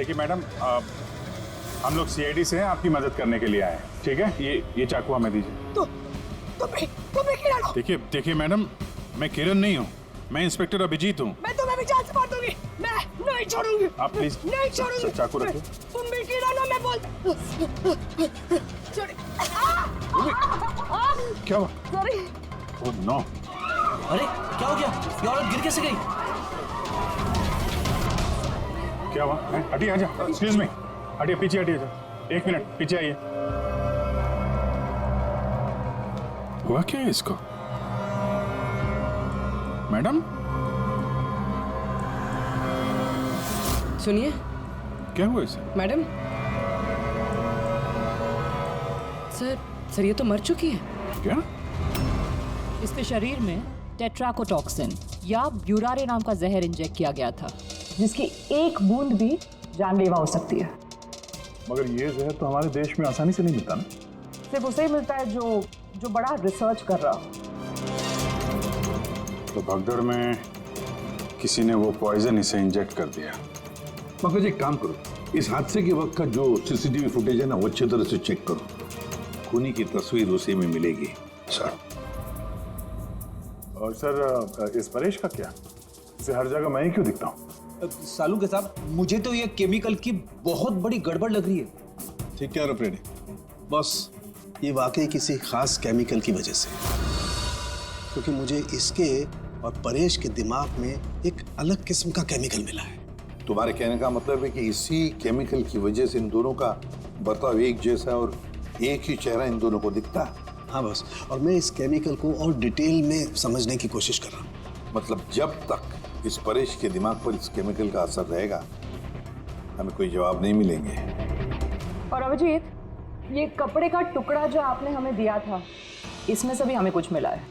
देखिए मैडम, हम लोग सीआईडी से हैं, आपकी मदद करने के लिए आए हैं, ठीक है? ये चाकू हमें दीजिए। तुम्हें किरण हो? देखिए मैडम, मैं किरण नहीं हूँ, मैं इंस्पेक्टर अभिजीत हूँ। मैं तुम्हें भी जान से मार दूंगी। मैं नहीं छोड़ूंगी। आप प्लीज नहीं छोड़ूंगी। चाकू रखिए। तुम भी किरण हो, मैं बोल। क्या हुआ? सॉरी। Oh no. अरे क्या हो गया? ये औरत गिर कैसे गई? क्या हुआ? हटिए, आजा। एक्सक्यूज मी, हटिए, पीछे हटिए। 1 मिनट पीछे आइए। हुआ क्या है इसको? मैडम सुनिए। क्या हुआ इसे? मैडम, सर ये तो मर चुकी है। क्या? इसके शरीर में टेट्राकोटॉक्सिन या ब्यूरारे नाम का जहर इंजेक्ट किया गया था, जिसकी एक बूंद भी जानलेवा हो सकती है। मगर ये जहर तो हमारे देश में आसानी से नहीं मिलता ना। सिर्फ उसे ही मिलता है जो बड़ा रिसर्च कर रहा हो। तो भगदड़ में किसी ने वो पॉइजन इसे इंजेक्ट कर दिया। मगर एक काम करो, इस हादसे के वक्त का जो सीसीटीवी फुटेज है ना, वो अच्छी तरह से चेक करो। खूनी की तस्वीर उसी में मिलेगी सर। और सर, इस परेश का क्या? इसे हर जगह मैं ही क्यों दिखता हूँ? सालू के साहब, मुझे तो ये केमिकल की बहुत बड़ी गड़बड़ लग रही है। ठीक है रफेड़े, बस ये वाकई किसी खास केमिकल की वजह से, क्योंकि मुझे इसके और परेश के दिमाग में एक अलग किस्म का केमिकल मिला है। तुम्हारे कहने का मतलब है कि इसी केमिकल की वजह से इन दोनों का बर्ताव एक जैसा और एक ही चेहरा इन दोनों को दिखता है। हाँ बस, और मैं इस केमिकल को और डिटेल में समझने की कोशिश कर रहा हूँ। मतलब जब तक इस परेश के दिमाग पर इस केमिकल का असर रहेगा, हमें कोई जवाब नहीं मिलेंगे। और अभिजीत, ये कपड़े का टुकड़ा जो आपने हमें दिया था, इसमें से भी हमें कुछ मिला है।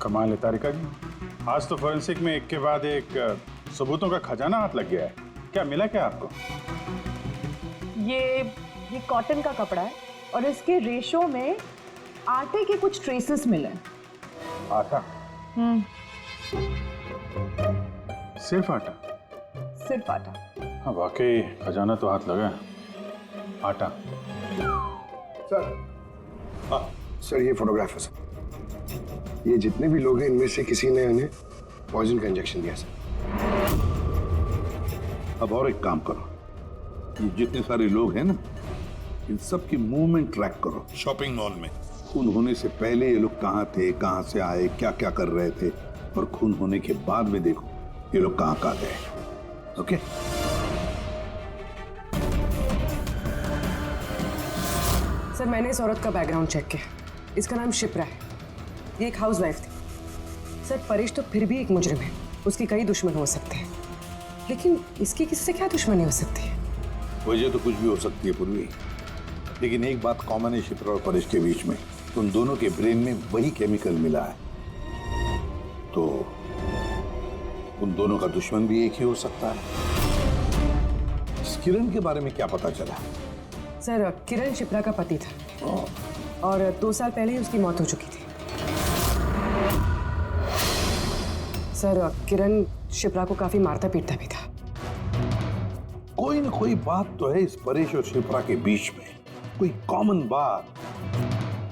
कमाल है तारिका जी, आज तो फोरेंसिक में एक के बाद एक सबूतों का खजाना हाथ लग गया है। क्या मिला क्या आपको? ये कॉटन का कपड़ा है और इसके रेशों में आटे के कुछ ट्रेसेस मिले। आटा? सिर्फ आटा? सिर्फ आटा। हाँ वाकई खजाना तो हाथ लगा है। आटा। सर ये फोटोग्राफ है सर। ये जितने भी लोग हैं, इनमें से किसी ने उन्हें पॉइजन का इंजेक्शन दिया सर। अब और एक काम करो, ये जितने सारे लोग हैं ना, इन सब की मूवमेंट ट्रैक करो। शॉपिंग मॉल में खून होने से पहले ये लोग कहाँ थे, कहाँ से आए, क्या क्या कर रहे थे, और खून होने के बाद में देखो ये लोग कहाँ कहाँ गए। ओके? सर मैंने इस औरत का बैकग्राउंड चेक किया। इसका नाम शिप्रा है। ये एक हाउसवाइफ थी। सर परेश तो फिर भी एक मुजरिम है, उसके कई दुश्मन हो सकते हैं, लेकिन इसकी किससे क्या दुश्मनी हो सकती है? वजह तो कुछ भी हो सकती है पूर्वी, लेकिन एक बात कॉमन है शिप्रा और परेश के बीच में, उन दोनों के ब्रेन में वही केमिकल मिला है। तो उन दोनों का दुश्मन भी एक ही हो सकता है। इस किरण के बारे में क्या पता चला? सर किरण शिप्रा का पति था और 2 साल पहले ही उसकी मौत हो चुकी थी। सर किरण शिप्रा को काफी मारता पीटता भी था। कोई ना कोई बात तो है इस परेश और शिप्रा के बीच में, कोई कॉमन बात,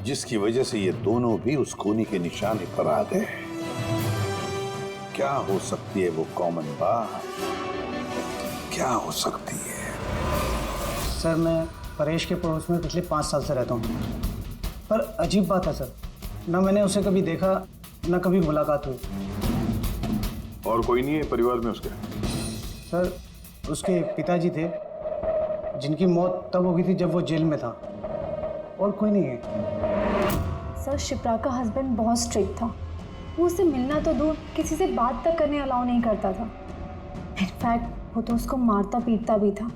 जिसकी वजह से ये दोनों भी उस खूनी के निशाने पर आ गए। क्या हो सकती है वो कॉमन बात? क्या हो सकती है? सर मैं परेश के पड़ोस में पिछले 5 साल से रहता हूँ, पर अजीब बात है सर, ना मैंने उसे कभी देखा, ना कभी मुलाकात हुई। और कोई नहीं है परिवार में उसके? सर उसके पिताजी थे, जिनकी मौत तब हो गई थी जब वो जेल में था, और कोई नहीं है। सर शिप्रा का हस्बैंड बहुत स्ट्रिक्ट था। वो उससे मिलना तो दूर, किसी से बात तक करने अलाउ नहीं करता था। इनफैक्ट वो तो उसको मारता पीटता भी था।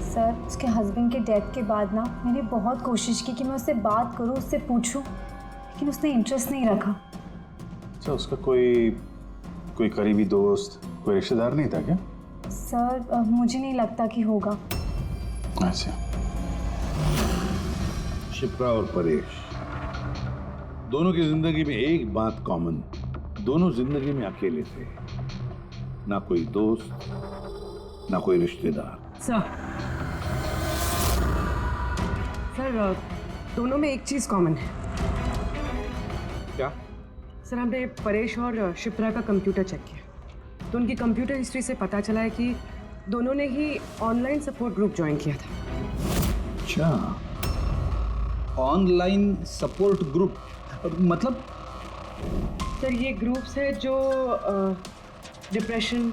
सर उसके हस्बैंड के डेथ के बाद ना मैंने बहुत कोशिश की कि मैं उससे बात करूं, उससे पूछूं, लेकिन उसने इंटरेस्ट नहीं रखा। अच्छा, उसका कोई करीबी दोस्त, कोई रिश्तेदार नहीं था क्या? सर मुझे नहीं लगता कि होगा। अच्छा। शिप्रा और परेश दोनों की जिंदगी में एक बात कॉमन, दोनों जिंदगी में अकेले थे, ना कोई दोस्त ना कोई रिश्तेदार। सर दोनों में एक चीज कॉमन है। क्या? सर हमने परेश और शिप्रा का कंप्यूटर चेक किया तो उनकी कंप्यूटर हिस्ट्री से पता चला है कि दोनों ने ही ऑनलाइन सपोर्ट ग्रुप ज्वाइन किया था। अच्छा, ऑनलाइन सपोर्ट ग्रुप मतलब? सर ये ग्रुप्स है जो डिप्रेशन,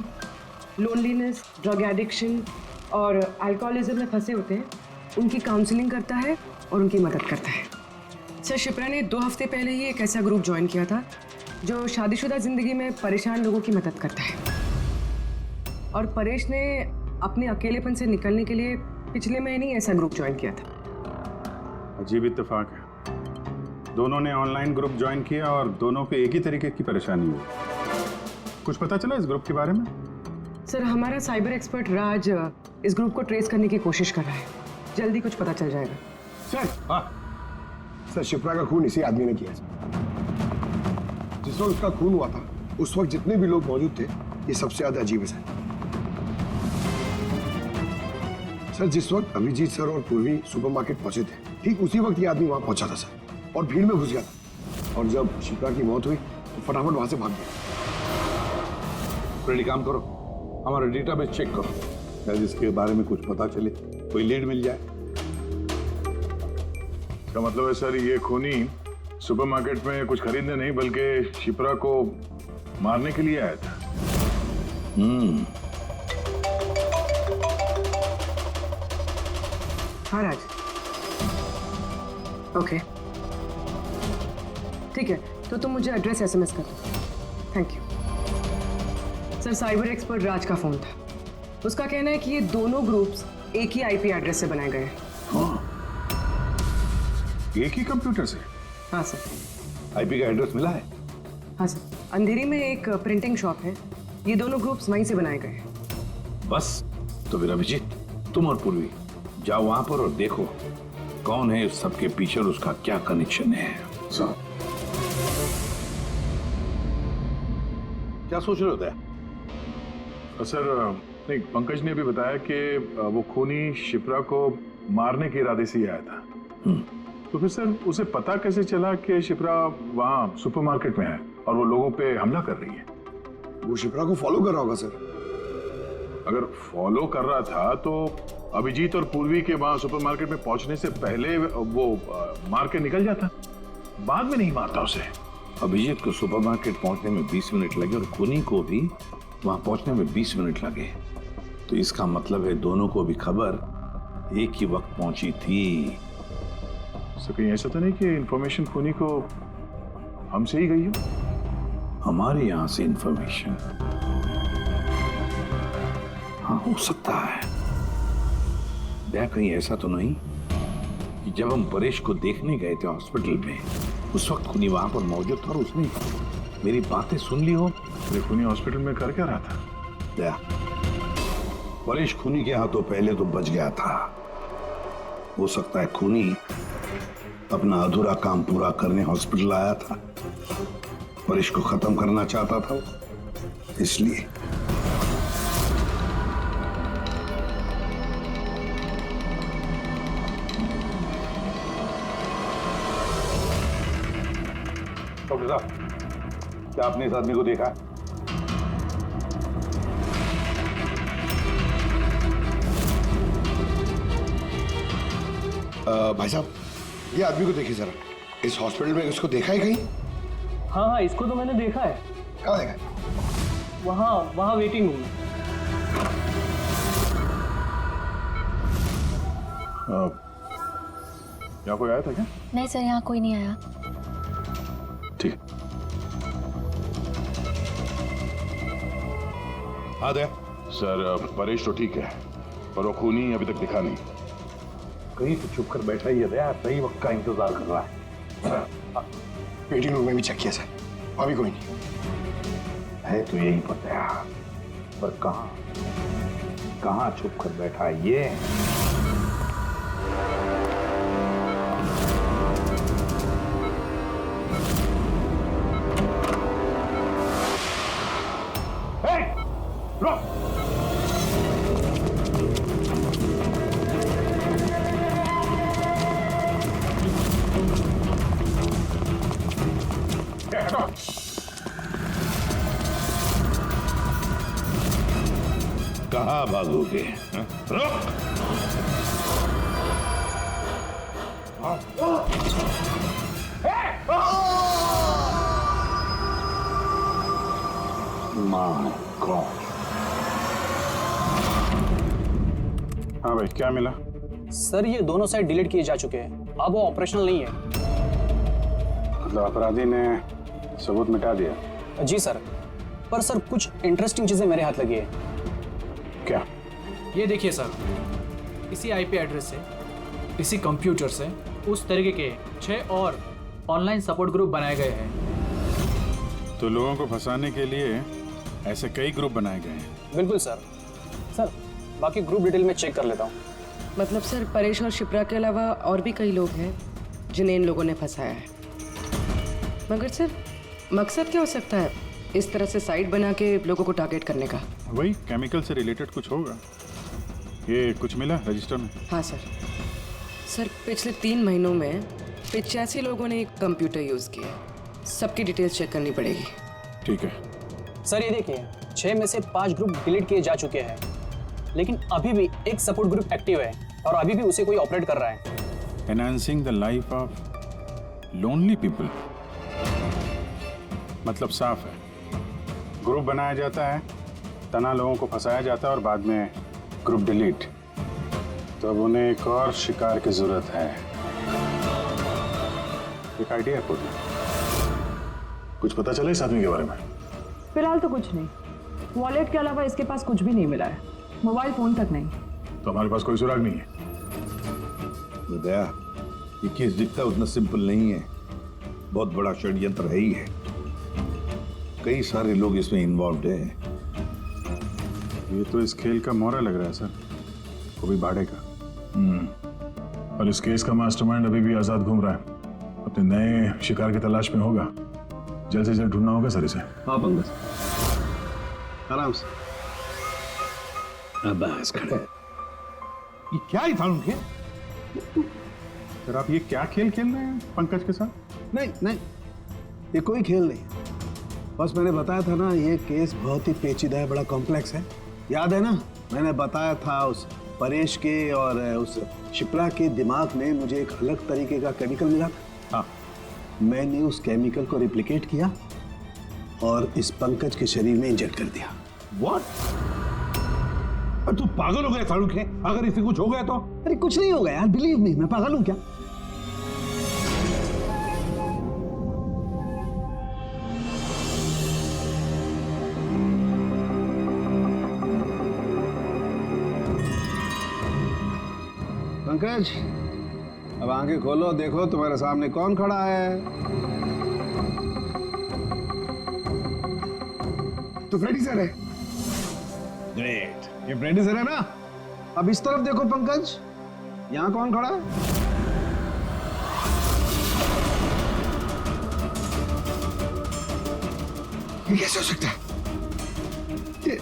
लोनलीनेस, ड्रग एडिक्शन और अल्कोहलिज्म में फंसे होते हैं, उनकी काउंसलिंग करता है और उनकी मदद करता है। सर शिप्रा ने 2 हफ्ते पहले ही एक ऐसा ग्रुप ज्वाइन किया था जो शादीशुदा जिंदगी में परेशान लोगों की मदद करता है। और परेश ने अपने अकेलेपन से निकलने के लिए पिछले महीने ही ऐसा ग्रुप ज्वाइन किया था। अजीब इत्तेफाक है, दोनों ने ऑनलाइन ग्रुप ज्वाइन किया और दोनों को एक ही तरीके की परेशानी हुई। कुछ पता चला इस ग्रुप के बारे में? सर हमारा साइबर एक्सपर्ट राज इस ग्रुप को ट्रेस करने की कोशिश कर रहा है, जल्दी कुछ पता चल जाएगा। सर, हाँ सर, शिप्रा का खून इसी आदमी ने किया। जिस वक्त उसका खून हुआ था उस वक्त जितने भी लोग मौजूद थे, ये सबसे ज्यादा अजीब है सर। जिस वक्त अभिजीत सर और पूर्वी सुपरमार्केट पहुंचे थे, ठीक उसी वक्त ये आदमी वहां पहुंचा था सर, और भीड़ में घुस गया था। और जब शिप्रा की मौत हुई तो फटाफट वहां से भाग गया। फ्रेडी, काम करो, हमारा डेटाबेस चेक करो, शायद इसके बारे में कुछ पता चले, कोई लीड मिल जाए। इसका मतलब है सर ये खूनी सुपरमार्केट में कुछ खरीदने नहीं बल्कि शिप्रा को मारने के लिए आया था। हाँ राज, ओके ठीक है, तो तुम मुझे एड्रेस SMS कर दो। Thank you. Sir cyber expert Raj का फोन था, उसका कहना है कि ये दोनों ग्रुप्स एक ही IP एड्रेस से बनाए गए हैं। हाँ, एक ही कंप्यूटर से? हाँ सर। IP का एड्रेस मिला है? हाँ सर, अंधेरी में एक प्रिंटिंग शॉप है, ये दोनों ग्रुप्स वहीं से बनाए गए हैं। बस, तो फिर अभिजीत, तुम और पूर्वी जाओ वहां पर और देखो कौन है इस सबके पीछे और उसका क्या कनेक्शन है। सर क्या सोच रहे होते हैं? सर नहीं, पंकज ने भी बताया कि वो खूनी शिप्रा को मारने के इरादे से ही आया था। तो फिर सर उसे पता कैसे चला कि शिप्रा वहाँ सुपरमार्केट में है और वो लोगों पे हमला कर रही है? वो शिप्रा को फॉलो कर रहा होगा सर। अगर फॉलो कर रहा था तो अभिजीत और पूर्वी के वहाँ सुपरमार्केट में पहुंचने से पहले वो मार के निकल जाता, बाद में नहीं मारता उसे। अभिजीत को सुपरमार्केट पहुंचने में 20 मिनट लगे और खूनी को भी वहां पहुंचने में 20 मिनट लगे, तो इसका मतलब है दोनों को भी खबर एक ही वक्त पहुंची थी। सर कहीं ऐसा तो नहीं कि इंफॉर्मेशन खूनी को हमसे ही गई हो? हमारे यहां से इंफॉर्मेशन? हाँ, हो सकता है। क्या कहीं ऐसा तो नहीं कि जब हम परेश को देखने गए थे हॉस्पिटल में, उस वक्त खूनी वहां पर मौजूद था और उसने मेरी बातें सुन ली हो? खूनी हॉस्पिटल में कर क्या रहा था? क्या परेश खूनी के हाथों पहले तो बच गया था, हो सकता है खूनी अपना अधूरा काम पूरा करने हॉस्पिटल आया था, परेश को खत्म करना चाहता था इसलिए। डॉक्टर साहब, क्या आपने इस आदमी को देखा? भाई साहब, ये आदमी को देखिए जरा, इस हॉस्पिटल में इसको देखा है कहीं? हाँ हाँ, इसको तो मैंने देखा है। कहाँ देखा है? वहाँ वेटिंग रूम में। यहाँ कोई आया था क्या? नहीं सर, यहाँ कोई नहीं आया। ठीक। हाँ दे सर परेश तो ठीक है, पर वो खूनी अभी तक दिखा नहीं। कहीं तो छुप कर बैठा ही है दया, सही वक्त का इंतजार कर रहा है। वेटिंग रूम में भी चेक किया सर, अभी कोई नहीं है। तो यही पता है, पर कहाँ छुप कर बैठा है ये? कहाँ भागोगे? हाँ? रुक! My God! हाँ भाई, क्या मिला? सर ये दोनों साइड डिलीट किए जा चुके हैं, अब वो ऑपरेशनल नहीं है। मतलब अपराधी ने सबूत मिटा दिया? जी सर, पर सर कुछ इंटरेस्टिंग चीजें मेरे हाथ लगी है। क्या? ये देखिए सर, इसी आईपी एड्रेस से, इसी कंप्यूटर से उस तरीके के 6 और ऑनलाइन सपोर्ट ग्रुप बनाए गए हैं। तो लोगों को फंसाने के लिए ऐसे कई ग्रुप बनाए गए हैं? बिल्कुल सर। सर बाकी ग्रुप डिटेल में चेक कर लेता हूँ। मतलब सर परेश और शिप्रा के अलावा और भी कई लोग हैं जिन्हें इन लोगों ने फंसाया है। मगर सर मकसद क्या हो सकता है इस तरह से साइट बना के लोगों को टारगेट करने का? वही केमिकल से रिलेटेड कुछ होगा। ये कुछ मिला रजिस्टर में? हाँ सर। सर पिछले 3 महीनों में 85 लोगों ने एक कंप्यूटर यूज़ किया। सबकी डिटेल्स चेक करनी पड़ेगी। ठीक है सर ये देखिए, 6 में से 5 ग्रुप डिलीट किए जा चुके हैं, लेकिन अभी भी एक सपोर्ट ग्रुप एक्टिव है और अभी भी उसे कोई ऑपरेट कर रहा है। Enhancing the life of lonely people, मतलब साफ है, ग्रुप बनाया जाता है, तना लोगों को फंसाया जाता है और बाद में ग्रुप डिलीट। तो अब उन्हें एक और शिकार की जरूरत है। एक आइडिया है पूरी? कुछ पता चला इस आदमी के बारे में? फिलहाल तो कुछ नहीं। वॉलेट के अलावा इसके पास कुछ भी नहीं मिला है, मोबाइल फोन तक नहीं। तो हमारे पास कोई सुराग नहीं है। दया, ये केस दिखता उतना सिंपल नहीं है, बहुत बड़ा षड्यंत्र है ही है। कई सारे लोग इसमें इन्वॉल्व हैं। ये तो इस खेल का मोहरा लग रहा है सर, वो भी भाड़े का। और इस केस का मास्टरमाइंड अभी भी आजाद घूम रहा है, अपने नए शिकार की तलाश में होगा। जल्द से जल्द ढूंढना होगा सर इसे। हाँ पंकज, आराम से। बस खड़े। ये क्या ही था उनके? सर आप ये क्या खेल खेल रहे हैं पंकज के साथ? नहीं नहीं, ये कोई खेल नहीं, बस मैंने बताया था ना, ये केस बहुत ही पेचीदा है, बड़ा कॉम्प्लेक्स है। याद है ना, मैंने बताया था उस परेश के और उस शिप्रा के दिमाग में मुझे एक अलग तरीके का केमिकल मिला। हाँ, मैंने उस केमिकल को रिप्लिकेट किया और इस पंकज के शरीर में इंजेक्ट कर दिया। What? तू पागल हो गया तारुक है? अगर इसे कुछ हो गया तो? अरे कुछ नहीं होगा यार, बिलीव मी, मैं पागल हूं क्या? पंकज, अब आंखें खोलो, देखो तुम्हारे सामने कौन खड़ा है। तो फ्रेडी सर है। ग्रेट, ये फ्रेडी सर है ना। अब इस तरफ देखो पंकज, यहाँ कौन खड़ा है? ये कैसे हो सकता है? ये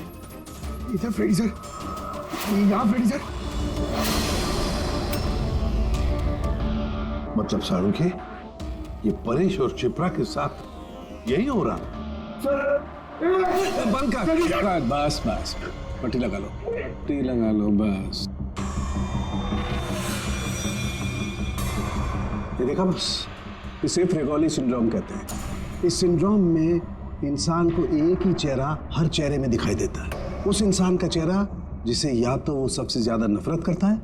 इधर फ्रेडी सर, यहाँ फ्रेडी सर। मतलब शाहरुख है, ये परेश और चिप्रा के साथ यही हो रहा? बंद कर। बस बस, पट्टी लगा लो, पट्टी लगा लो, बस। ये देखा बस, इसे फ्रेगोली सिंड्रोम कहते हैं। इस सिंड्रोम में इंसान को एक ही चेहरा हर चेहरे में दिखाई देता है। उस इंसान का चेहरा जिसे या तो वो सबसे ज्यादा नफरत करता है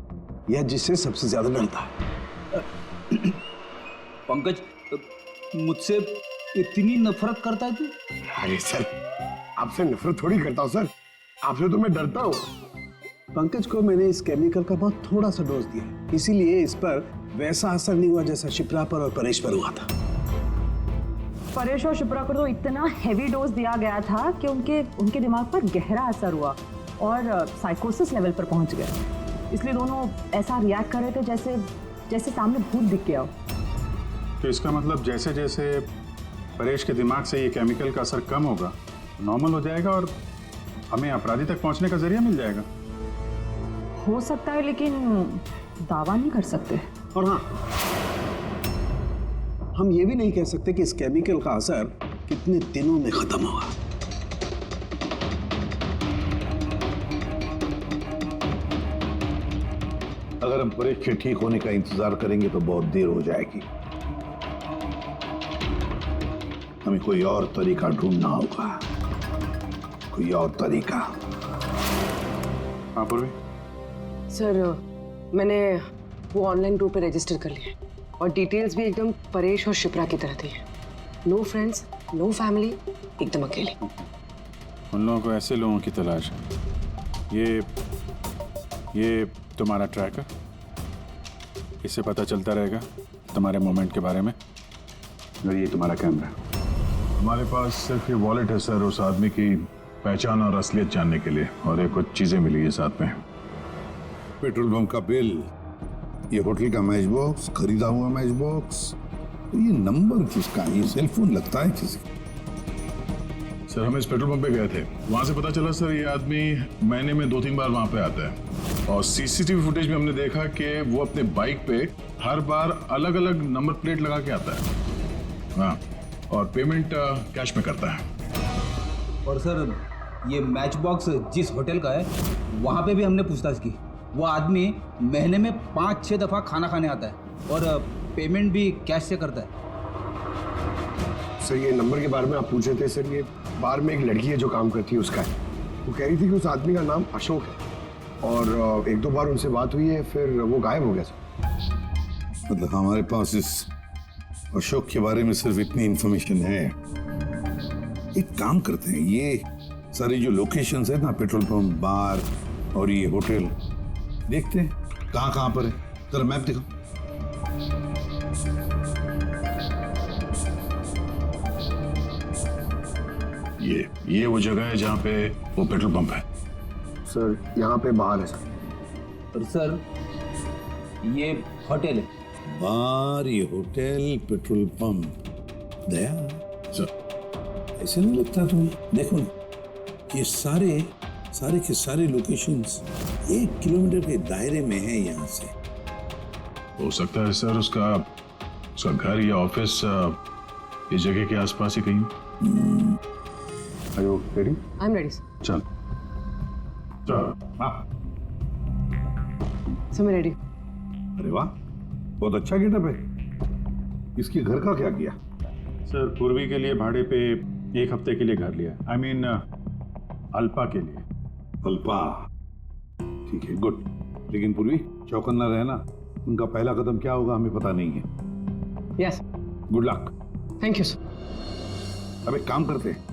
या जिससे सबसे ज्यादा डरता है। पंकज, मुझसे इतनी नफरत करता है तू? अरे सर, आपसे नफरत थोड़ी करता हूँ सर, आपसे तो मैं डरता हूँ। पंकज को मैंने इस केमिकल का बहुत थोड़ा सा डोज दिया, इसीलिए इस पर वैसा असर नहीं हुआ जैसा शिप्रा पर और परेश पर हुआ था। परेश और शिप्रा को तो इतना हैवी डोज दिया गया था कि उनके दिमाग पर गहरा असर हुआ और साइकोसिस लेवल पर पहुंच गए। इसलिए दोनों ऐसा रिएक्ट कर रहे थे जैसे सामने भूत दिख गया हो। तो इसका मतलब जैसे जैसे परेश के दिमाग से ये केमिकल का असर कम होगा, नॉर्मल हो जाएगा और हमें अपराधी तक पहुंचने का जरिया मिल जाएगा। हो सकता है, लेकिन दावा नहीं कर सकते। और हाँ, हम ये भी नहीं कह सकते कि इस केमिकल का असर कितने दिनों में खत्म होगा। अगर हम परेश के ठीक होने का इंतजार करेंगे तो बहुत देर हो जाएगी। हमें कोई और तरीका ढूंढना होगा, कोई और तरीका। हाँ पूर्वी। सर मैंने वो ऑनलाइन ग्रुप पे रजिस्टर कर लिया है और डिटेल्स भी एकदम परेश और शिप्रा की तरह थी। नो फ्रेंड्स, नो फैमिली, एकदम अकेले। उन लोगों को ऐसे लोगों की तलाश है। ये तुम्हारा ट्रैकर, इससे पता चलता रहेगा तुम्हारे मोमेंट के बारे में। और ये तुम्हारा कैमरा। हमारे पास सिर्फ ये वॉलेट है सर, उस आदमी की पहचान और असलियत जानने के लिए, और ये कुछ चीजें मिली है साथ में। पेट्रोल पंप का बिल, ये होटल का मैच बॉक्स, खरीदा हुआ मैच बॉक्स, तो ये नंबर किसका? ये सेल फोन लगता है किसी? सर हम इस पेट्रोल पंप पे गए थे, वहां से पता चला सर ये आदमी महीने में 2-3 बार वहां पे आता है, और सीसीटीवी फुटेज में हमने देखा कि वो अपने बाइक पे हर बार अलग अलग नंबर प्लेट लगा के आता है। हाँ, और पेमेंट कैश में करता है। और सर ये मैच बॉक्स जिस होटल का है वहाँ पे भी हमने पूछताछ की। वो आदमी महीने में 5-6 दफ़ा खाना खाने आता है और पेमेंट भी कैश से करता है। सर ये नंबर के बारे में आप पूछ रहे थे सर, ये बार में एक लड़की है जो काम करती है उसका है। वो कह रही थी कि उस आदमी का नाम अशोक है और 1-2 बार उनसे बात हुई है, फिर वो गायब हो गया सर। मतलब हमारे पास इस अशोक के बारे में सिर्फ इतनी इंफॉर्मेशन है। एक काम करते हैं, ये सारी जो लोकेशंस है ना, पेट्रोल पंप, बार और ये होटल, देखते हैं कहाँ पर है। जरा मैप दिखाओ। ये वो जगह है जहाँ पे वो पेट्रोल पंप है। सर यहाँ पे बाहर है सर। और सर ये होटल है। बार, ये होटल, पेट्रोल पंप। दया सर ऐसे नहीं लगता तुम्हें? देखो ना, ये सारे के सारे लोकेशंस 1 किलोमीटर के दायरे में है यहाँ से। हो सकता है सर उसका घर या ऑफिस इस जगह के आसपास ही कहीं। Are you ready? I am ready चल। हाँ, सर मैं रेडी। अरे वाह, बहुत अच्छा गेटअप है। इसके घर का क्या किया? सर पूर्वी के लिए भाड़े पे 1 हफ्ते के लिए घर लिया। आई मीन अल्पा के लिए। अल्पा, ठीक है, गुड। लेकिन पूर्वी चौकन्ना रहना, उनका पहला कदम क्या होगा हमें पता नहीं है। Yes good luck. Thank you sir. अब एक काम करते हैं,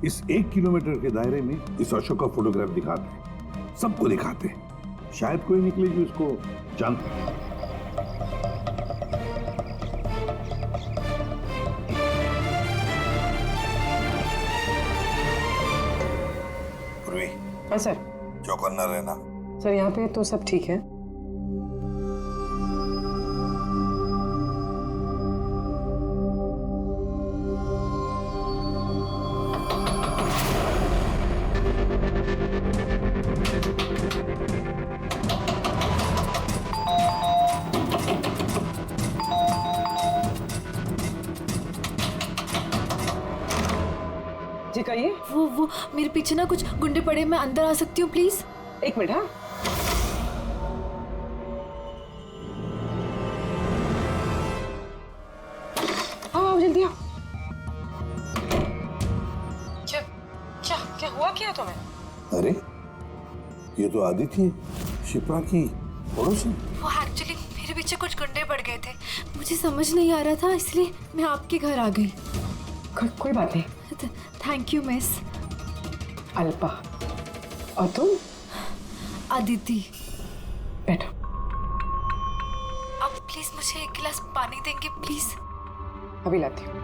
इस 1 किलोमीटर के दायरे में इस अशोक का फोटोग्राफ दिखाते हैं, सबको दिखाते हैं, शायद कोई निकले जो इसको जानते हैं। हाँ सर। चौकन्ना रहना। सर यहाँ पे तो सब ठीक है। जी कहिए। वो मेरे पीछे ना कुछ गुंडे पड़े, मैं अंदर आ सकती हूँ प्लीज? 1 मिनट। हाँ आओ जल्दी आओ। क्या क्या क्या हुआ क्या तुम्हें? अरे ये तो आदित्य है, शिप्रा की पड़ोसी। वो एक्चुअली मेरे पीछे कुछ गुंडे पड़ गए थे, मुझे समझ नहीं आ रहा था, इसलिए मैं आपके घर आ गई। कोई बात नहीं। Thank you miss. अल्पा। और तुम? अदिति। बैठो। आप प्लीज मुझे 1 गिलास पानी देंगे प्लीज? अभी लाती हूँ।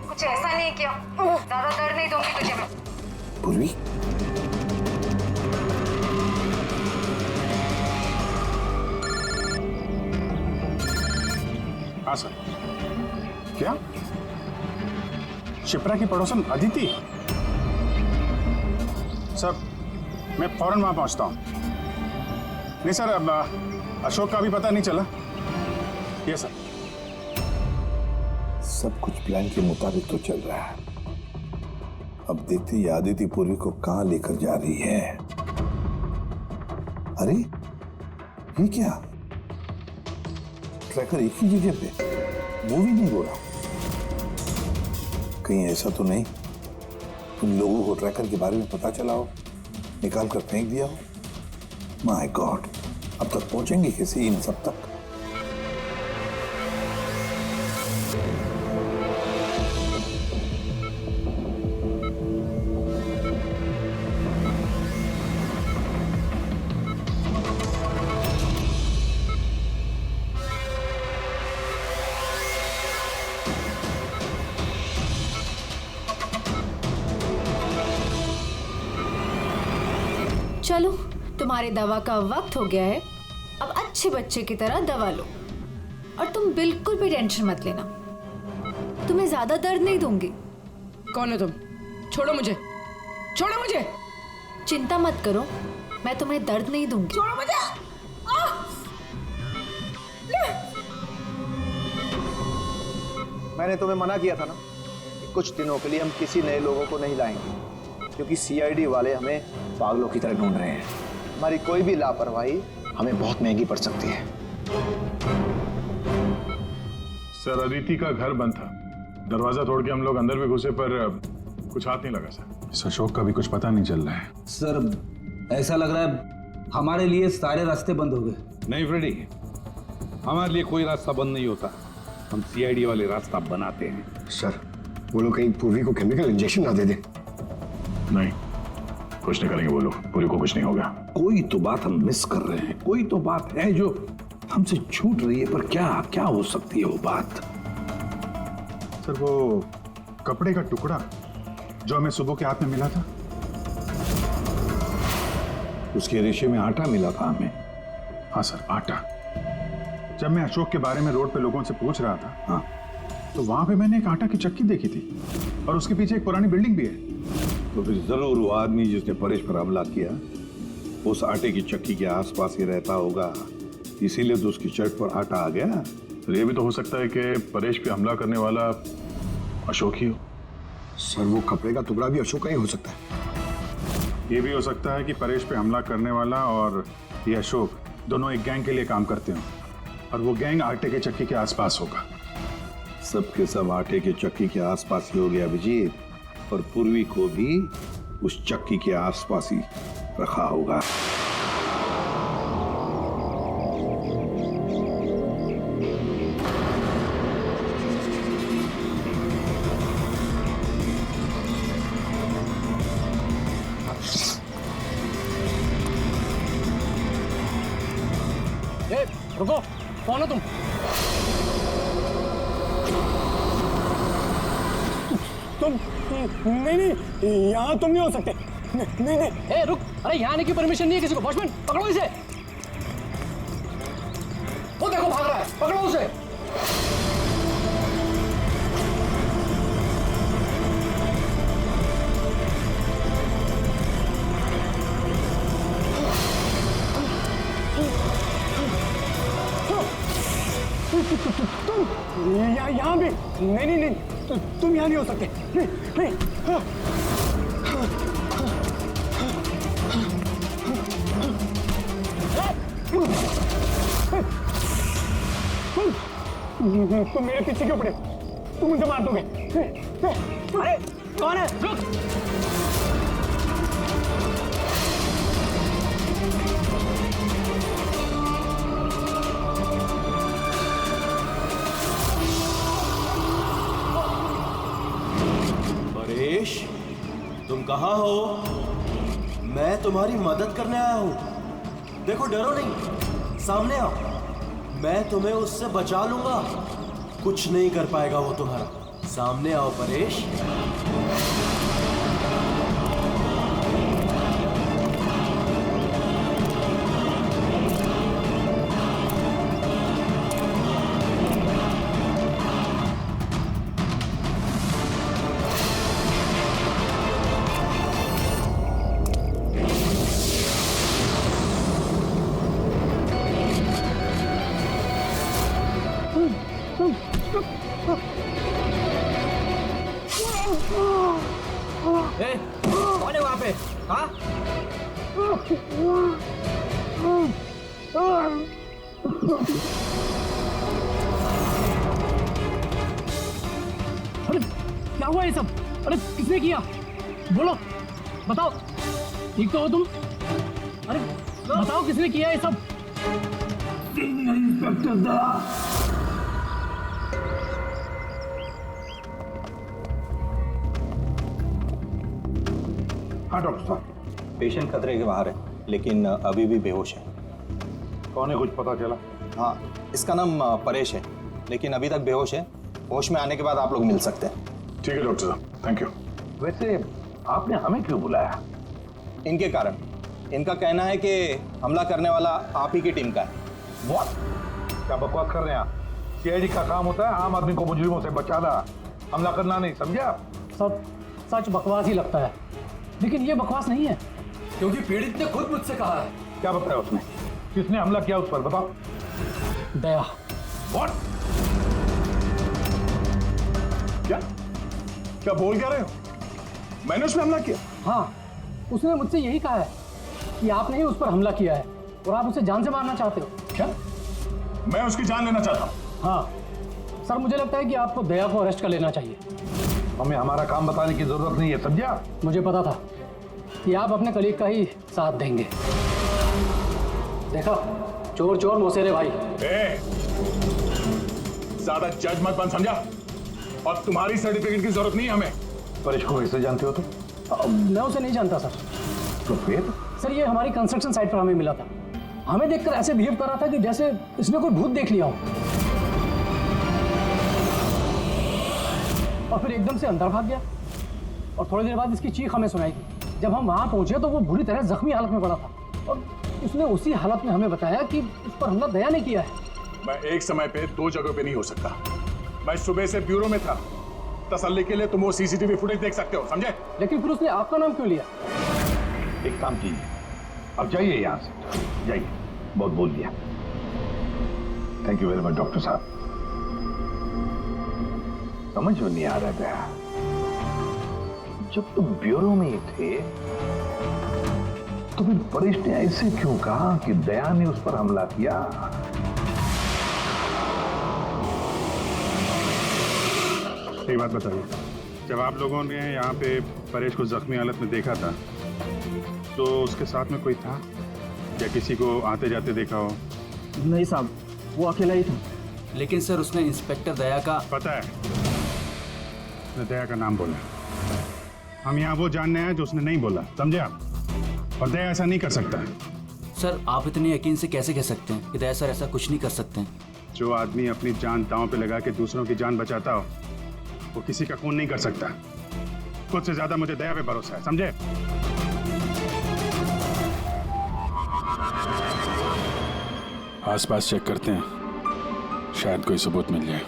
कुछ ऐसा नहीं किया, ज्यादा दर्द नहीं दूंगी तुझे मैं। पूर्वी, हाँ सर। क्या शिप्रा की पड़ोसन अदिति? सर मैं फौरन वहां पहुंचता हूं। नहीं सर, अब अशोक का भी पता नहीं चला। ये सर। सब कुछ प्लान के मुताबिक तो चल रहा है। अब देखते ही आदिति पूर्वी को कहां लेकर जा रही है। अरे ये क्या, ट्रैकर एक ही जगह पे मूव ही नहीं हो रहा। कहीं ऐसा तो नहीं तुम लोगों को ट्रैकर के बारे में पता चला हो, निकाल कर फेंक दिया हो? माय गॉड, अब तक पहुंचेंगे कैसे इन सब तक? चलो, तुम्हारे दवा का वक्त हो गया है। अब अच्छे बच्चे की तरह दवा लो और तुम बिल्कुल भी टेंशन मत लेना। तुम्हें ज्यादा दर्द नहीं दूंगी। कौन हो तुम? छोड़ो मुझे, छोड़ो मुझे। चिंता मत करो, मैं तुम्हें दर्द नहीं दूंगी। छोड़ो मुझे। मैंने तुम्हें मना किया था ना कि कुछ दिनों के लिए हम किसी नए लोगों को नहीं लाएंगे, क्योंकि सीआईडी वाले हमें पागलों की तरह ढूंढ रहे हैं। हमारी कोई भी लापरवाही हमें बहुत महंगी पड़ सकती है। सर अदिति का घर बंद था, दरवाजा तोड़ के हम लोग अंदर भी घुसे पर कुछ हाथ नहीं लगा सर। इस अशोक का भी कुछ पता नहीं चल रहा है। सर ऐसा लग रहा है हमारे लिए सारे रास्ते बंद हो गए। नहीं फ्रेडी, हमारे लिए कोई रास्ता बंद नहीं होता, हम सीआईडी वाले रास्ता बनाते हैं। सर वो लोग कहीं पूर्वी को केमिकल इंजेक्शन ना दे दें। नहीं, कुछ नहीं करेंगे वो लोग, पूरी को कुछ नहीं होगा। कोई तो बात हम मिस कर रहे हैं, कोई तो बात है जो हमसे छूट रही है, पर क्या क्या हो सकती है वो बात? सर वो कपड़े का टुकड़ा जो हमें सुबह के हाथ में मिला था, उसके रेशे में आटा मिला था हमें। हाँ सर, आटा। जब मैं अशोक के बारे में रोड पे लोगों से पूछ रहा था, हाँ, तो वहां पे मैंने एक आटा की चक्की देखी थी और उसके पीछे एक पुरानी बिल्डिंग भी है। तो फिर जरूर वो आदमी जिसने परेश पर हमला किया उस आटे की चक्की के आसपास ही रहता होगा, इसीलिए तो उसकी शर्ट पर आटा आ गया। तो ये भी तो हो सकता है कि परेश पे हमला करने वाला अशोक ही हो। सर वो कपड़े का टुकड़ा भी अशोक का ही हो सकता है। ये भी हो सकता है कि परेश पे हमला करने वाला और ये अशोक दोनों एक गैंग के लिए काम करते हो और वो गैंग आटे के चक्की के आसपास होगा। सबके सब आटे के चक्की के आसपास ही हो गया अभिजीत, और पूर्वी को भी उस चक्की के आसपास ही रखा होगा। रुको, कौन हो तुम? तुम नहीं नहीं, यहाँ तुम नहीं हो सकते। नहीं नहीं। ए रुक, अरे यहाँ आने की परमिशन नहीं है किसी को। वॉचमैन पकड़ो इसे। वो देखो भाग रहा है, पकड़ो उसे। तुम यहाँ भी नहीं नहीं नहीं, तुम यहाँ नहीं हो सकते। नहीं नहीं। तुम मेरे पीछे क्यों पड़े? तुम मुझे मार दोगे। अरे कौन है? रुक। परेश, तुम कहाँ हो? मैं तुम्हारी मदद करने आया हूँ। देखो डरो नहीं, सामने आओ, मैं तुम्हें उससे बचा लूंगा। कुछ नहीं कर पाएगा वो तुम्हारा। सामने आओ परेश। ए, कौन है वहाँ पे? हाँ? अरे क्या हुआ ये सब? अरे किसने किया? बोलो, बताओ। ठीक तो हो तुम? अरे बताओ किसने किया ये सब? इंस्पेक्टर दया। हाँ डॉक्टर साहब, पेशेंट खतरे के बाहर है, लेकिन अभी भी बेहोश है। कौन है, कुछ पता चला? हाँ, इसका नाम परेश है, लेकिन अभी तक बेहोश है। होश में आने के बाद आप लोग मिल सकते हैं। ठीक है डॉक्टर साहब, थैंक यू। वैसे आपने हमें क्यों बुलाया? इनके कारण। इनका कहना है कि हमला करने वाला आप ही की टीम का है। What? क्या बकवास कर रहे हैं आप? सीआईडी का काम होता है आम आदमी को मुजरिमों से बचाना, हमला करना नहीं, समझा? सब सच बकवास ही लगता है, लेकिन ये बकवास नहीं है। क्योंकि पीड़ित ने खुद मुझसे कहा है। क्या बताया उसने? किसने हमला किया उस पर, बताओ। दया। What? क्या बोल क्या रहे हो? मैंने उसमें हमला किया? हाँ, उसने मुझसे यही कहा है कि आपने ही उस पर हमला किया है और आप उसे जान से मारना चाहते हो। क्या? मैं उसकी जान लेना चाहता हूँ? हाँ सर, मुझे लगता है कि आपको दया को अरेस्ट कर लेना चाहिए। हमें हमारा काम बताने की जरूरत नहीं है, समझा? मुझे पता था कि आप अपने कलीग का ही साथ देंगे। देखा, चोर चोर मौसेरे भाई। ज्यादा जज मत बन, समझा? और तुम्हारी सर्टिफिकेट की जरूरत नहीं है हमें। परेश को कैसे जानते हो तुम? मैं उसे नहीं जानता सर। तो फिर? सर, ये हमारी कंस्ट्रक्शन साइट पर हमें मिला था। हमें देखकर ऐसे बिहेव कर रहा था कि जैसे इसने कोई भूत देख लिया हो, और फिर एकदम से अंदर भाग गया। और थोड़ी देर बाद इसकी चीख हमें सुनाई दी। जब हम वहां पहुंचे तो वो बुरी तरह जख्मी हालत में पड़ा था, और उसने उसी हालत में हमें बताया कि उस पर हमला दया ने किया है। मैं एक समय पे दो जगह पे नहीं हो सकता। मैं सुबह से ब्यूरो में था। तसल्ली के लिए तुम वो सीसीटीवी फुटेज देख सकते हो, समझे? लेकिन फिर उसने आपका नाम क्यों लिया? एक काम कीजिए, अब जाइए यहाँ से, जाइए। बहुत बोल दिया। Thank you very much doctor साहब। समझ में नहीं आ रहा था, जब तुम ब्यूरो में ही थे तो फिर परेश ने ऐसे क्यों कहा कि दया ने उस पर हमला किया? एक बात बताइए, जब आप लोगों ने यहाँ पे परेश को जख्मी हालत में देखा था तो उसके साथ में कोई था या किसी को आते जाते देखा हो? नहीं साहब, वो अकेला ही था। लेकिन सर, उसने इंस्पेक्टर दया का। पता है, उसने दया का नाम बोला। हम यहाँ वो जानने हैं जो उसने नहीं बोला, समझे आप? और दया ऐसा नहीं कर सकता। सर, आप इतने यकीन से कैसे कह सकते हैं कि दया सर ऐसा कुछ नहीं कर सकते हैं? जो आदमी अपनी जान दांव पे लगा के दूसरों की जान बचाता हो वो किसी का खून नहीं कर सकता। खुद से ज्यादा मुझे दया पे भरोसा है, समझे? आसपास चेक करते हैं, शायद कोई सबूत मिल जाए।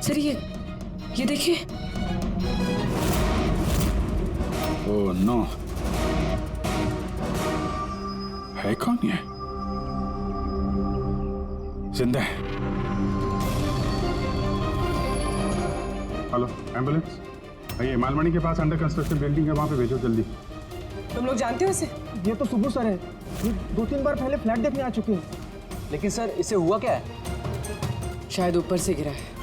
सर, ये देखिए। ओह नो, है कौन ये? जिंदा है। हेलो, एम्बुलेंस भैया, मालमणी के पास अंडर कंस्ट्रक्शन बिल्डिंग है, वहां पे भेजो जल्दी। तुम लोग जानते हो इसे? ये तो सुबह सर है, ये 2-3 बार पहले फ्लैट देखने आ चुके हैं। लेकिन सर, इसे हुआ क्या है? शायद ऊपर से गिरा है।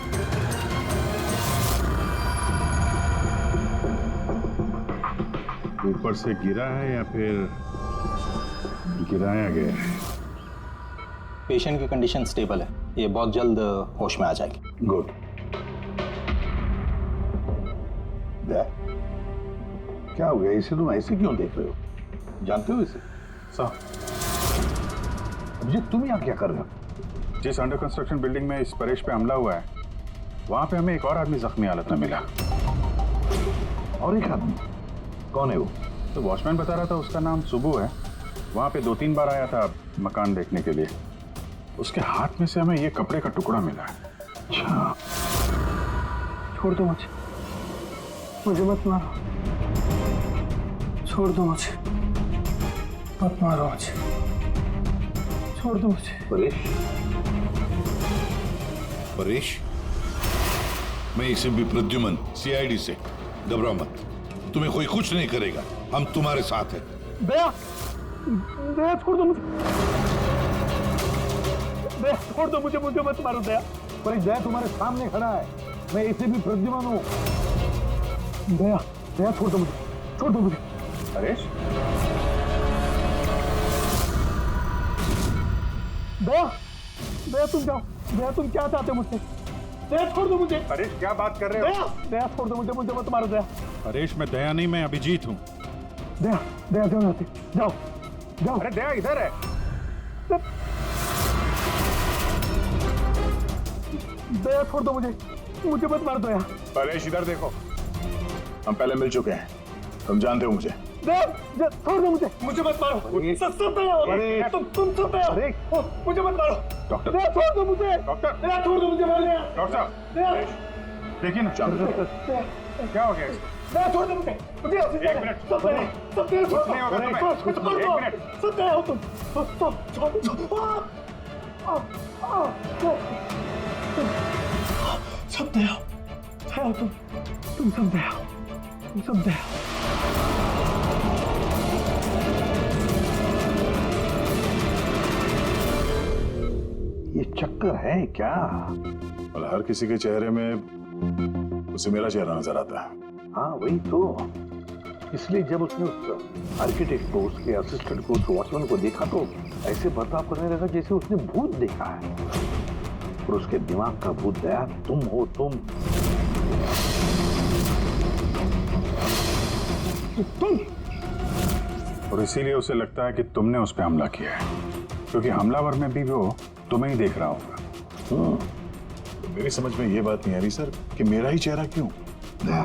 ऊपर से गिरा है या फिर गिराया गया है? पेशेंट की कंडीशन स्टेबल है, ये बहुत जल्द होश में आ जाएगी। गुड। क्या हो गया, इसे तुम ऐसे क्यों देख रहे हो? जानते हो इसे? साहब, अभिजीत, तुम यहाँ क्या कर रहे हो? जिस अंडर कंस्ट्रक्शन बिल्डिंग में इस परेश पे हमला हुआ है, वहां पे हमें एक और आदमी जख्मी हालत में मिला। और एक आदमी? कौन है वो? तो वॉचमैन बता रहा था उसका नाम सुबू है। वहां पे 2-3 बार आया था मकान देखने के लिए। उसके हाथ में से हमें ये कपड़े का टुकड़ा मिला है। अच्छा, छोड़ दो मुझे, मुझे मत मारो, छोड़ दो मुझे, मत मारो मुझे, छोड़ दो मुझे। परेश, परेश, मैं इसे भी प्रद्युमन सीआईडी से, घबराओ मत, तुम्हें कोई कुछ नहीं करेगा, हम तुम्हारे साथ हैं। दया, दया छोड़ दो मुझे, दया छोड़ दो मुझे, मुझे मत मारो दया। पर दया तुम्हारे सामने खड़ा है, मैं इसे भी प्रद्युमन हूँ। दया, दया छोड़ दो मुझे, छोड़ दो मुझे। परेश, दया, दया तुम जाओ, दया तुम क्या चाहते हो मुझसे? दया छोड़ दो मुझे। परेश क्या बात कर रहे हो? दया, दया छोड़ दो मुझे, मुझे मत मारो दया। परेश, मैं दया नहीं, मैं अभिजीत हूँ। दया, दया जाओ यहाँ से, जाओ, जाओ। अरे दया इधर है। दया छोड़ दो मुझे, मुझे मत मार दो दया। परेश इधर देखो, हम पहले मिल चुके हैं, तुम जानते हो मुझे। दया, छोड़ दो मुझे, मुझे मत मारो। सब दया, तुम सब दया, मुझे मत मारो। डॉक्टर, दया छोड़ दो मुझे, डॉक्टर, दया छोड़ दो मुझे, मार दया। डॉक्टर साहब, देखिए ना, क्या हो गया? दया छोड़ दो मुझे, मुझे एक मिनट, सब दया छोड़ दो, कुछ नहीं होगा तुम्हें, कुछ एक मिनट। सब दया हो तुम, सब दया हो तुम सब दया हो, तुम सब दया हो। ये चक्कर है क्या? और हर किसी के चेहरे में उसे मेरा चेहरा नजर आता है। हाँ वही तो, इसलिए जब उसने उस आर्किटेक्ट को, उसके असिस्टेंट को, उस वॉचमैन को देखा तो ऐसे बर्ताव करने लगा जैसे उसने भूत देखा है। और उसके दिमाग का भूत दया तुम हो, तुम। और इसीलिए उसे लगता है कि तुमने उस पर हमला किया है, क्योंकि हमलावर में भी वो तुम्हें ही देख रहा होगा। तो मेरी समझ में ये बात नहीं आ रही सर कि मेरा ही चेहरा क्यों? दया,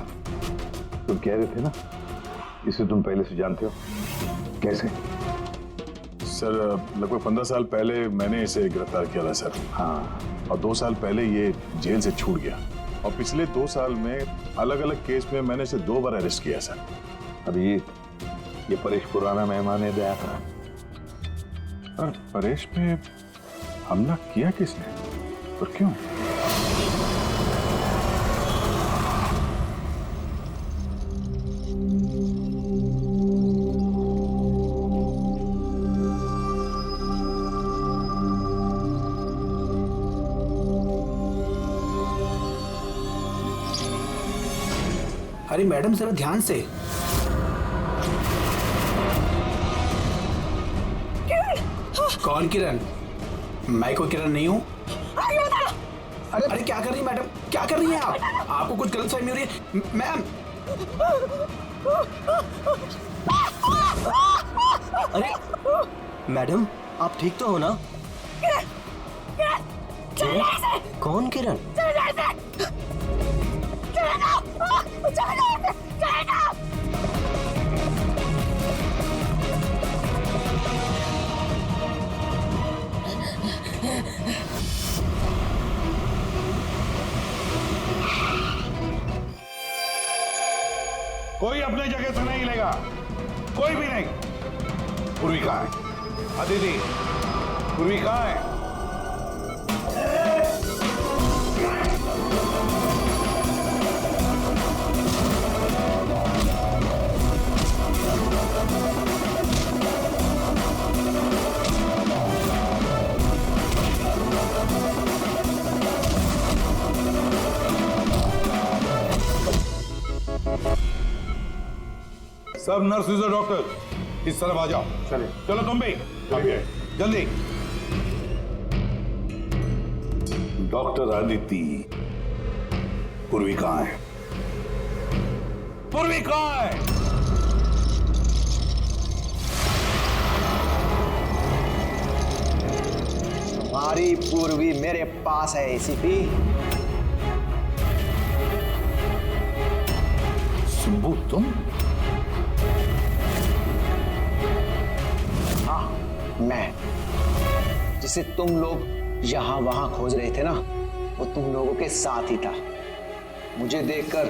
तुम कह रहे थे ना इसे तुम पहले से जानते हो, कैसे? सर लगभग 15 साल पहले मैंने इसे गिरफ्तार किया था सर। हाँ, और 2 साल पहले ये जेल से छूट गया, और पिछले 2 साल में अलग अलग केस में मैंने इसे 2 बार अरेस्ट किया सर। अभी ये परेश पुराना मेहमान है दया का। पर परेश पे हमला किया किसने और क्यों? अरे मैडम जरा ध्यान से। कौन किरण? मैं कोई किरण नहीं हूँ। अरे क्या कर रही है मैडम, क्या कर रही हैं आप? आपको कुछ गलत फहमी हो रही है मैम। अरे मैडम, आप ठीक तो हो ना? कौन किरण? कोई अपने जगह से नहीं लेगा, कोई भी नहीं। पूर्वी कहाँ है? अदिति, पूर्वी कहाँ है? सब नर्सेज और डॉक्टर इस तरफ आ जाओ। चलिए, चलो तुम भी जल्दी। डॉक्टर आदिति, पूर्वी कहाँ है? पूर्वी कहाँ है? हमारी पूर्वी मेरे पास है एसीपी। शंभू तुम? मैं, जिसे तुम लोग यहां वहां खोज रहे थे ना, वो तुम लोगों के साथ ही था। मुझे देखकर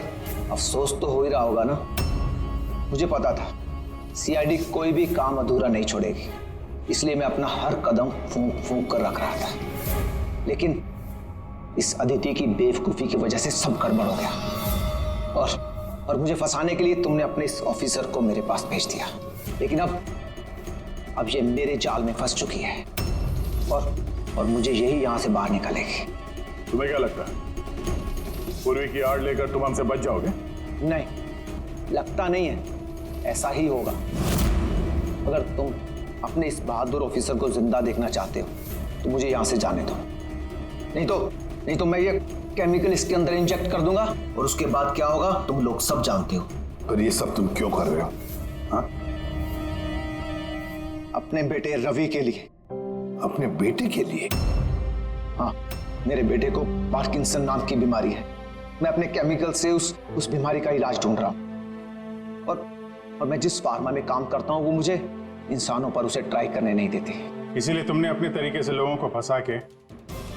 अफसोस तो हो ही रहा होगा ना। मुझे पता था सीआईडी कोई भी काम अधूरा नहीं छोड़ेगी, इसलिए मैं अपना हर कदम फूंक फूंक कर रख रहा था। लेकिन इस अदिति की बेवकूफ़ी की वजह से सब गड़बड़ हो गया और मुझे फंसाने के लिए तुमने अपने इस ऑफिसर को मेरे पास भेज दिया। लेकिन अब ये मेरे जाल में फंस चुकी है और मुझे यही यहाँ से बाहर निकालेगी। तुम्हें क्या लगता है पूर्वी की आड़ लेकर तुम हमसे बच जाओगे? नहीं, लगता नहीं है, ऐसा ही होगा। अगर तुम अपने इस बहादुर ऑफिसर को जिंदा देखना चाहते हो तो मुझे यहाँ से जाने दो, नहीं तो मैं ये केमिकल इसके अंदर इंजेक्ट कर दूंगा और उसके बाद क्या होगा तुम लोग सब जानते हो। पर ये सब तुम क्यों कर रहे हो? हाँ? अपने बेटे रवि के लिए। अपने बेटे के लिए? हाँ, मेरे बेटे को पार्किंसन नाम की बीमारी है। मैं अपने केमिकल से उस बीमारी का इलाज ढूंढ रहा हूँ और मैं जिस फार्मा में काम करता हूँ वो मुझे इंसानों पर उसे ट्राई करने नहीं देती। इसीलिए तुमने अपने तरीके से लोगों को फंसा के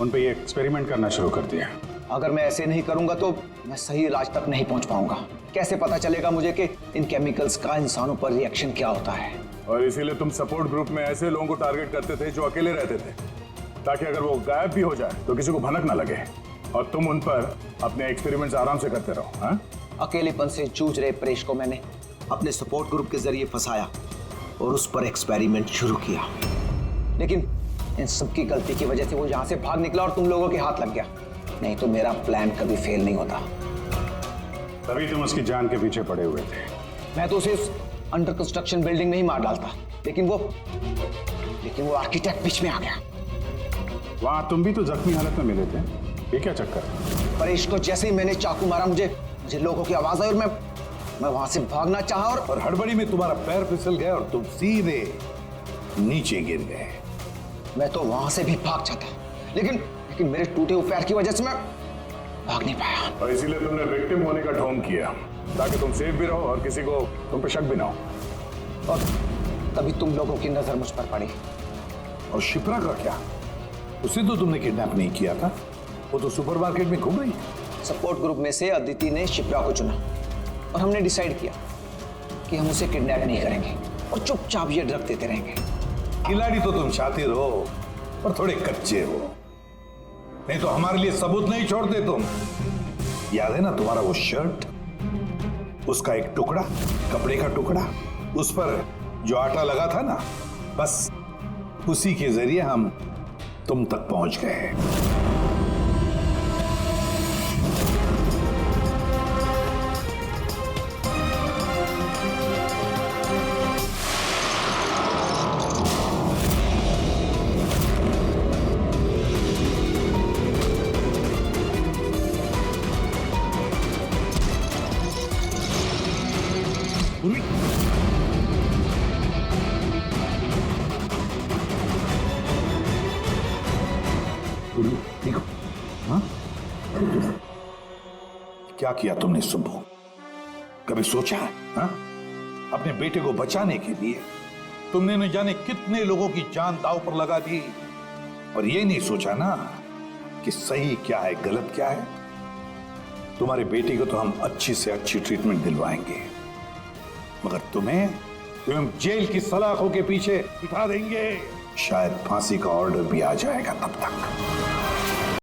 उन पे ये एक्सपेरिमेंट करना शुरू कर दिया। अगर मैं ऐसे नहीं करूंगा तो मैं सही इलाज तक नहीं पहुंच पाऊंगा। कैसे पता चलेगा मुझे कि इन केमिकल्स का इंसानों पर रिएक्शन क्या होता है? और इसीलिए तुम सपोर्ट ग्रुप में ऐसे लोगों को टारगेट करते थे जो अकेले रहते थे, ताकि अगर वो गायब भी हो जाए तो किसी को भनक ना लगे और तुम उन पर अपने एक्सपेरिमेंट्स आराम से करते रहो। हाँ? अकेलेपन से जूझ रहे परेश को मैंने अपने सपोर्ट ग्रुप के जरिए फंसाया और उस पर एक्सपेरिमेंट शुरू किया। लेकिन इन सबकी गलती की वजह से वो यहाँ से भाग निकला और तुम लोगों के हाथ लग गया। नहीं तो मेरा प्लान कभी फेल नहीं होता। तभी तुम उसकी जान के पीछे पड़े हुए थे। मैं तो उसे अंडर कंस्ट्रक्शन बिल्डिंग में ही मार डालता, लेकिन वो आर्किटेक्ट बीच में आ गया। वहां तुम भी तो जख्मी हालत में मिले थे, ये क्या चक्कर? परेश को जैसे ही मैंने चाकू मारा मुझे लोगों की आवाज आई और मैं वहां से भागना चाहा और हड़बड़ी में तुम्हारा पैर फिसल गया और तुम सीधे नीचे गिर गए। मैं तो वहां से भी भाग जाता, लेकिन मेरे टूटे हुए पैर की वजह से मैं भाग नहीं पाया। और इसीलिए तुमने विक्टिम होने का ढोंग किया ताकि तुम सेफ भी रहो और किसी को तुम पे शक भी ना हो। और तभी तुम लोगों की नजर मुझ पर पड़ी। और शिप्रा का क्या? उसे तो तुमने किडनैप नहीं किया था, वो तो सुपरमार्केट में घूम रही थी। सपोर्ट ग्रुप में से अदिति ने शिप्रा को चुना और हमने डिसाइड किया कि हम उसे किडनैप नहीं करेंगे और चुपचाप ये ड्रग देते रहेंगे। खिलाड़ी तो तुम शातिर हो और थोड़े कच्चे हो, नहीं तो हमारे लिए सबूत नहीं छोड़ते तुम। याद है ना तुम्हारा वो शर्ट, उसका एक टुकड़ा, कपड़े का टुकड़ा, उस पर जो आटा लगा था ना, बस उसी के जरिए हम तुम तक पहुंच गए। देखो, हाँ? क्या किया तुमने सुब्बू? कभी सोचा है? हाँ? अपने बेटे को बचाने के लिए तुमने न जाने कितने लोगों की जान दांव पर लगा दी, और ये नहीं सोचा ना कि सही क्या है गलत क्या है। तुम्हारे बेटे को तो हम अच्छी से अच्छी ट्रीटमेंट दिलवाएंगे, मगर तुम्हें जेल की सलाखों के पीछे बिठा देंगे। शायद फांसी का ऑर्डर भी आ जाएगा तब तक।